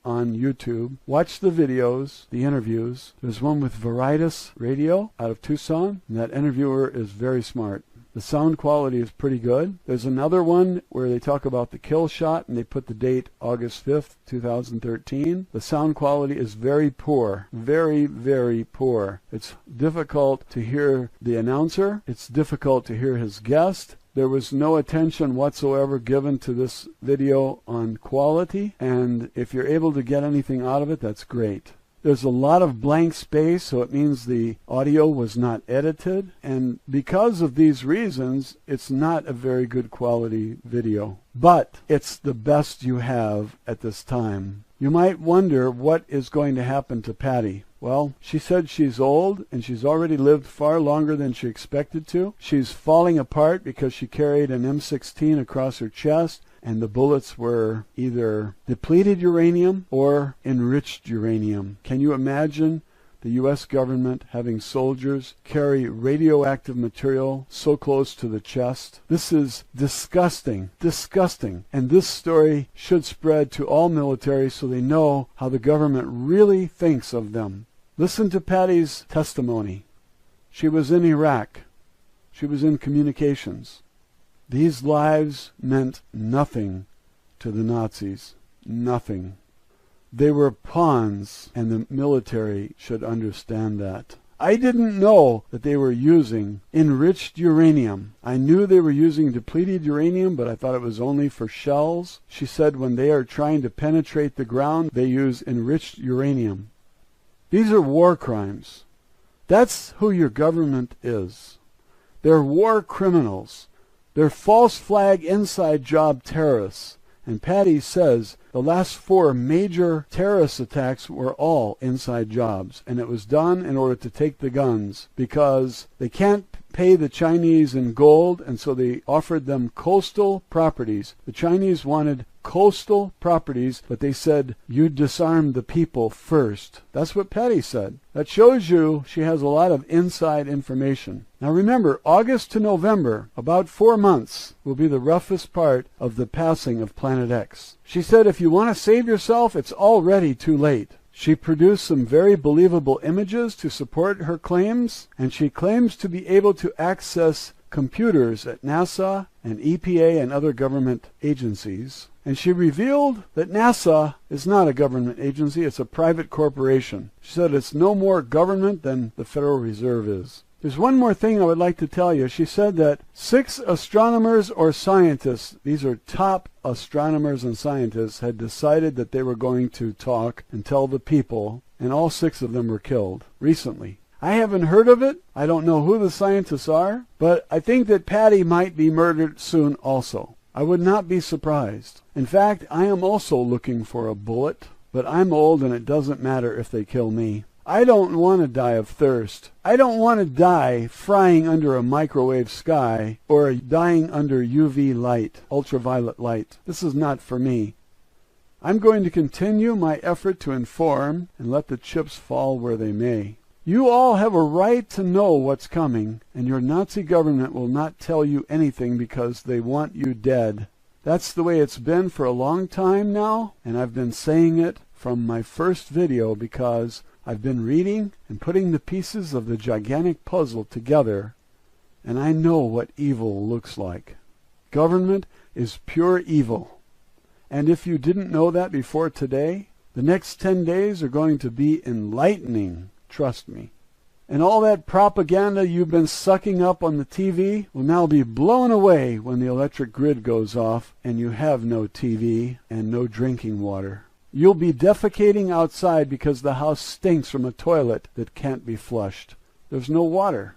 on YouTube. Watch the videos, the interviews. There's one with Veritas Radio out of Tucson, and that interviewer is very smart. The sound quality is pretty good. There's another one where they talk about the kill shot, and they put the date August 5th, 2013. The sound quality is very poor. Very, very poor. It's difficult to hear the announcer. It's difficult to hear his guest. There was no attention whatsoever given to this video on quality, and if you're able to get anything out of it, that's great. There's a lot of blank space, so it means the audio was not edited, and because of these reasons, it's not a very good quality video. But it's the best you have at this time. You might wonder what is going to happen to Patty. Well, she said she's old, and she's already lived far longer than she expected to. She's falling apart because she carried an M16 across her chest, and the bullets were either depleted uranium or enriched uranium. Can you imagine the U.S. government having soldiers carry radioactive material so close to the chest? This is disgusting, disgusting. And this story should spread to all military so they know how the government really thinks of them. Listen to Patty's testimony. She was in Iraq. She was in communications. These lives meant nothing to the Nazis. Nothing. They were pawns, and the military should understand that. I didn't know that they were using enriched uranium. I knew they were using depleted uranium, but I thought it was only for shells. She said when they are trying to penetrate the ground, they use enriched uranium. These are war crimes. That's who your government is. They're war criminals. They're false flag inside job terrorists. And Patty says the last 4 major terrorist attacks were all inside jobs. And it was done in order to take the guns because they can't pay the Chinese in gold, and so they offered them coastal properties. The Chinese wanted coastal properties, but they said, you disarm the people first. That's what Patty said. That shows you she has a lot of inside information. Now remember, August to November, about 4 months, will be the roughest part of the passing of Planet X. She said if you want to save yourself, it's already too late. She produced some very believable images to support her claims, and she claims to be able to access computers at NASA and EPA and other government agencies. And she revealed that NASA is not a government agency, it's a private corporation. She said it's no more government than the Federal Reserve is. There's one more thing I would like to tell you. She said that 6 astronomers or scientists, these are top astronomers and scientists, had decided that they were going to talk and tell the people, and all 6 of them were killed recently. I haven't heard of it. I don't know who the scientists are, but I think that Patty might be murdered soon also. I would not be surprised. In fact, I am also looking for a bullet, but I'm old and it doesn't matter if they kill me. I don't want to die of thirst. I don't want to die frying under a microwave sky or dying under UV light, ultraviolet light. This is not for me. I'm going to continue my effort to inform and let the chips fall where they may. You all have a right to know what's coming, and your Nazi government will not tell you anything because they want you dead. That's the way it's been for a long time now, and I've been saying it from my first video because I've been reading and putting the pieces of the gigantic puzzle together, and I know what evil looks like. Government is pure evil. And if you didn't know that before today, the next 10 days are going to be enlightening, trust me. And all that propaganda you've been sucking up on the TV will now be blown away when the electric grid goes off and you have no TV and no drinking water. You'll be defecating outside because the house stinks from a toilet that can't be flushed. There's no water.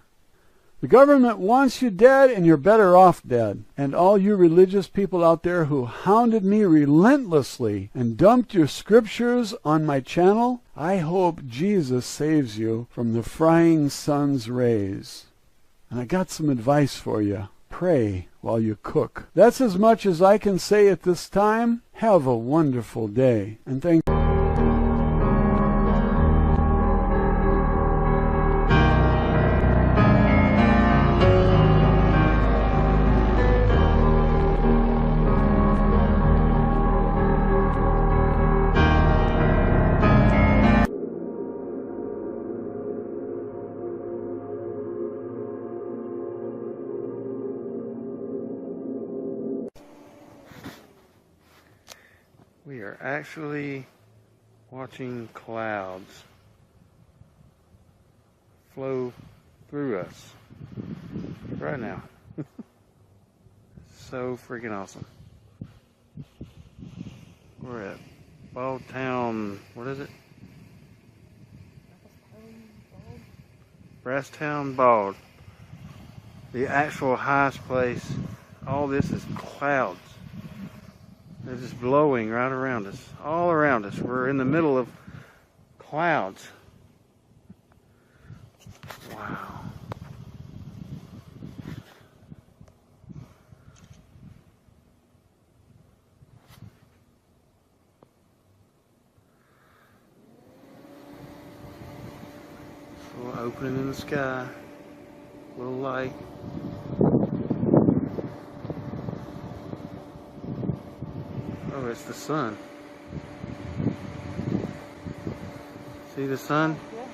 The government wants you dead, and you're better off dead. And all you religious people out there who hounded me relentlessly and dumped your scriptures on my channel, I hope Jesus saves you from the frying sun's rays. And I got some advice for you. Pray while you cook. That's as much as I can say at this time. Have a wonderful day, and thank you. We are actually watching clouds flow through us right now. So freaking awesome. We're at Bald Town, what is it? Brasstown Bald. The actual highest place. All this is clouds. They're just blowing right around us, all around us. We're in the middle of clouds. Wow. A little opening in the sky, a little light. Oh, it's the sun. See the sun? Yeah.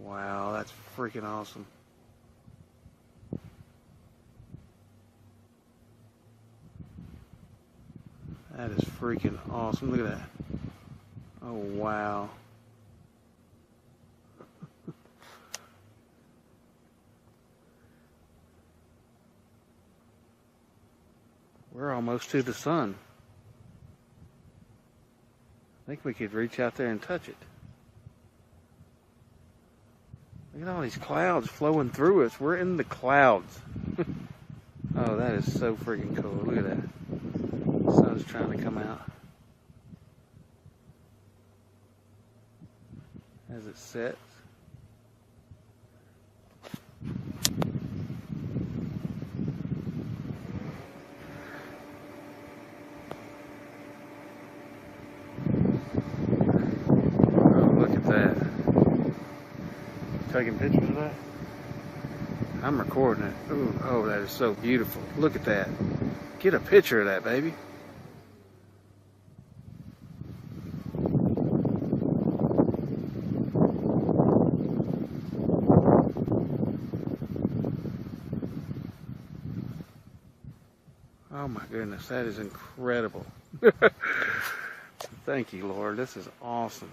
Wow, that's freaking awesome. That is freaking awesome. Look at that. Oh, wow. We're almost to the sun. I think we could reach out there and touch it. Look at all these clouds flowing through us. We're in the clouds. Oh, that is so freaking cool. Look at that. The sun's trying to come out. As it sets. Taking pictures of that? I'm recording it. Ooh, oh, that is so beautiful. Look at that. Get a picture of that, baby. Oh my goodness, that is incredible. Thank you, Lord. This is awesome.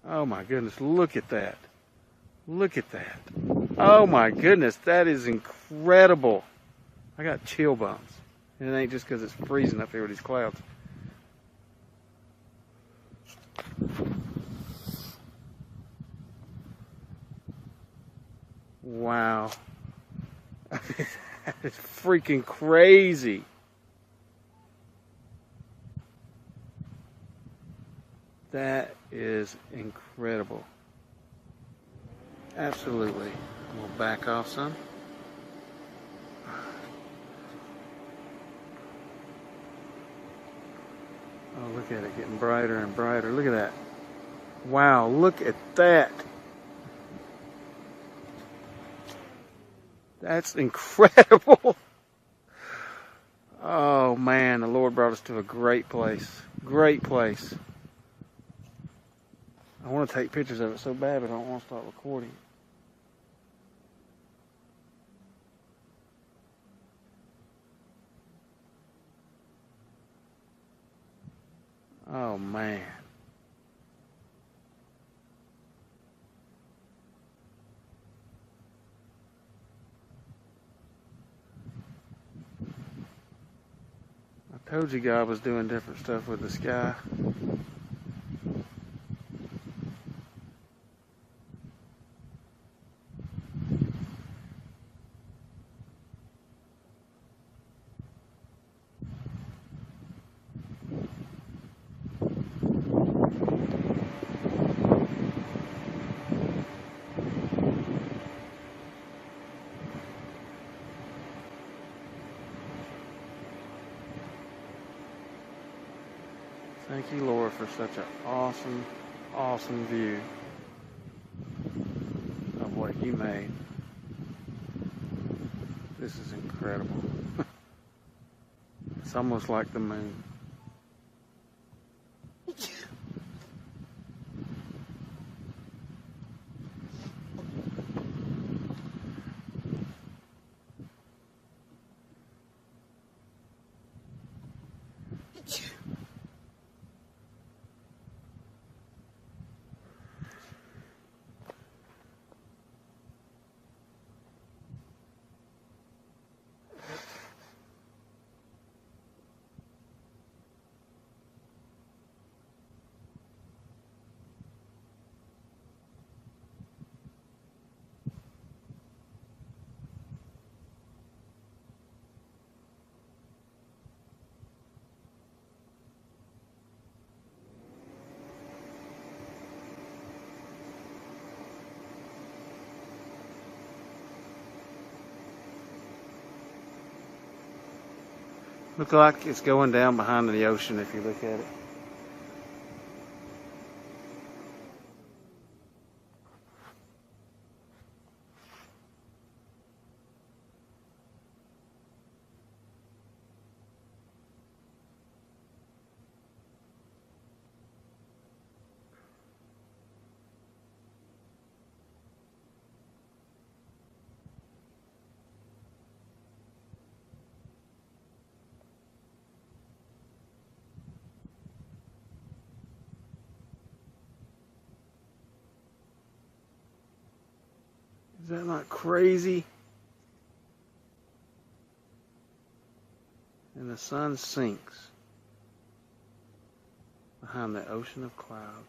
Oh my goodness, look at that. Look at that. Oh my goodness, that is incredible. I got chill bumps. And it ain't just because it's freezing up here with these clouds. Wow. That is freaking crazy. That is incredible. Absolutely. We'll back off some. Oh, look at it getting brighter and brighter. Look at that. Wow, look at that. That's incredible. Oh man, the Lord brought us to a great place. Great place. I want to take pictures of it so bad, but I don't want to start recording. Oh man. I told you God was doing different stuff with the sky. Thank you, Lord, for such an awesome, awesome view of what you made. This is incredible. It's almost like the moon. Look like it's going down behind the ocean if you look at it. Is that not crazy? And the sun sinks behind the ocean of clouds.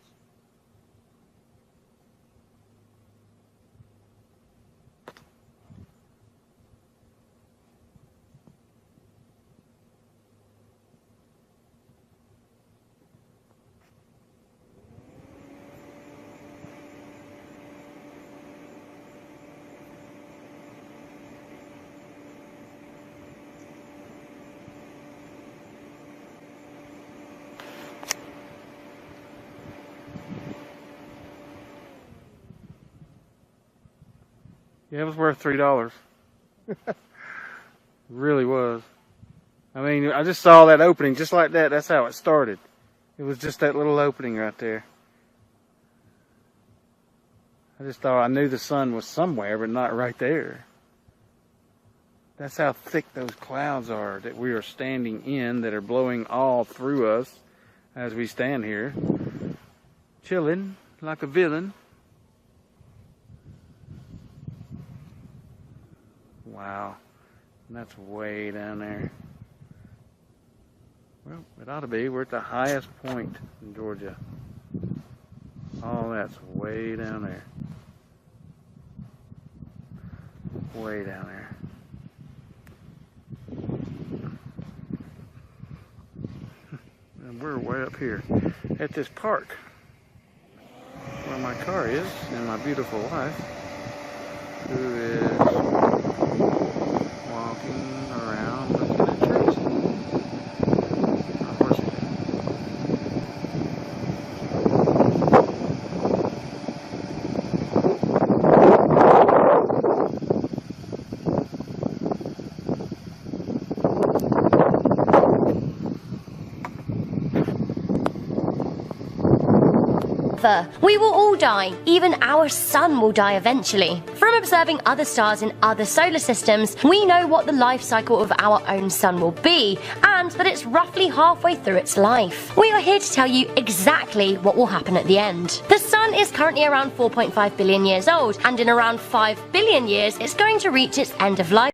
Yeah, it was worth $3. Really was. I mean, I just saw that opening just like that. That's how it started. It was just that little opening right there. I just thought I knew the sun was somewhere, but not right there. That's how thick those clouds are that we are standing in, that are blowing all through us as we stand here, chilling like a villain. Wow. And that's way down there. Well, it ought to be. We're at the highest point in Georgia. Oh, that's way down there. Way down there. And we're way up here at this park where my car is and my beautiful wife, who is walking around looking at trees. Of course, we will all die. Even our sun will die eventually. From observing other stars in other solar systems, we know what the life cycle of our own sun will be, and that it's roughly halfway through its life. We are here to tell you exactly what will happen at the end. The sun is currently around 4.5 billion years old, and in around 5 billion years, it's going to reach its end of life.